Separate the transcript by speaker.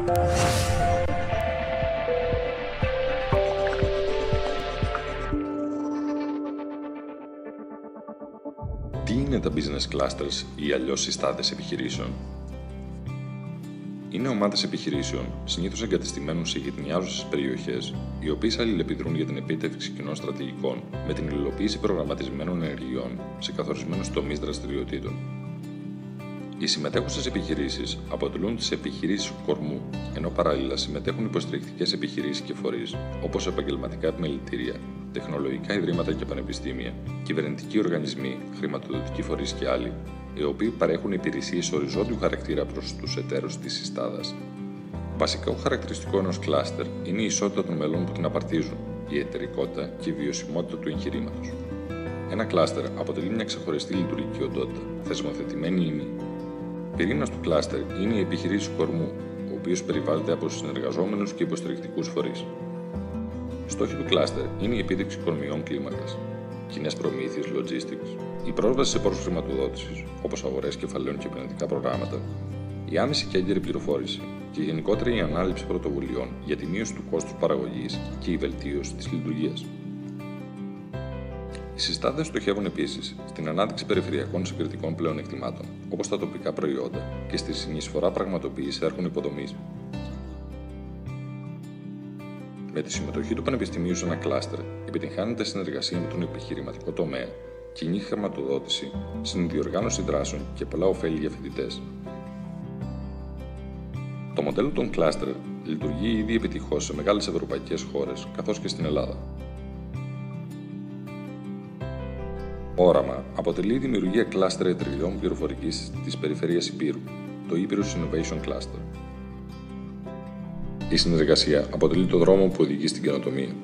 Speaker 1: Τι είναι τα business clusters ή αλλιώς συστάδες επιχειρήσεων? Είναι ομάδες επιχειρήσεων, συνήθως εγκατεστημένων σε γειτονιάζουσες περιοχές, οι οποίες αλληλεπιδρούν για την επίτευξη κοινών στρατηγικών με την υλοποίηση προγραμματισμένων ενεργειών σε καθορισμένους τομείς δραστηριοτήτων. Οι συμμετέχουσες επιχειρήσεις αποτελούν τις επιχειρήσεις κορμού, ενώ παράλληλα συμμετέχουν υποστηρικτικές επιχειρήσεις και φορείς, όπως επαγγελματικά επιμελητήρια, τεχνολογικά ιδρύματα και πανεπιστήμια, κυβερνητικοί οργανισμοί, χρηματοδοτικοί φορείς και άλλοι, οι οποίοι παρέχουν υπηρεσίες οριζόντιου χαρακτήρα προς τους εταίρους της συστάδας. Βασικό χαρακτηριστικό ενός κλάστερ είναι η ισότητα των μελών που την απαρτίζουν, η εταιρικότητα και η βιωσιμότητα του εγχειρήματος. Ένα κλάστερ αποτελεί μια ξεχωριστή λειτουργική οντότητα, θεσμοθετημένη ή μη. Πυρήνας του κλάστερ είναι η επιχειρήση κορμού, ο οποίος περιβάλλεται από συνεργαζόμενους και υποστηρικτικούς φορείς. Στόχοι του κλάστερ είναι η επίτευξη οικονομιών κλίμακας, κοινές προμήθειες, logistics, η πρόσβαση σε πόρους χρηματοδότησης, όπως αγορές κεφαλαίων και επενδυτικά προγράμματα, η άμεση και έγκαιρη πληροφόρηση και γενικότερα η ανάληψη πρωτοβουλειών για τη μείωση του κόστους παραγωγής και η βελτίωση της λειτουργίας. Οι συστάδες στοχεύουν επίσης στην ανάδειξη περιφερειακών συγκριτικών πλεονεκτημάτων, όπως τα τοπικά προϊόντα, και στη συνεισφορά πραγματοποίηση έργων υποδομής. Με τη συμμετοχή του Πανεπιστημίου σε ένα κλάστερ, επιτυγχάνεται συνεργασία με τον επιχειρηματικό τομέα, κοινή χρηματοδότηση, συνδιοργάνωση δράσεων και πολλά ωφέλη για φοιτητές. Το μοντέλο των κλάστερ λειτουργεί ήδη επιτυχώς σε μεγάλες ευρωπαϊκές χώρες, καθώς και στην Ελλάδα. Όραμα αποτελεί η δημιουργία κλάστερ εταιρειών πληροφορικής της περιφέρειας Υπήρου, το Epirus Innovation Cluster. Η συνεργασία αποτελεί το δρόμο που οδηγεί στην καινοτομία.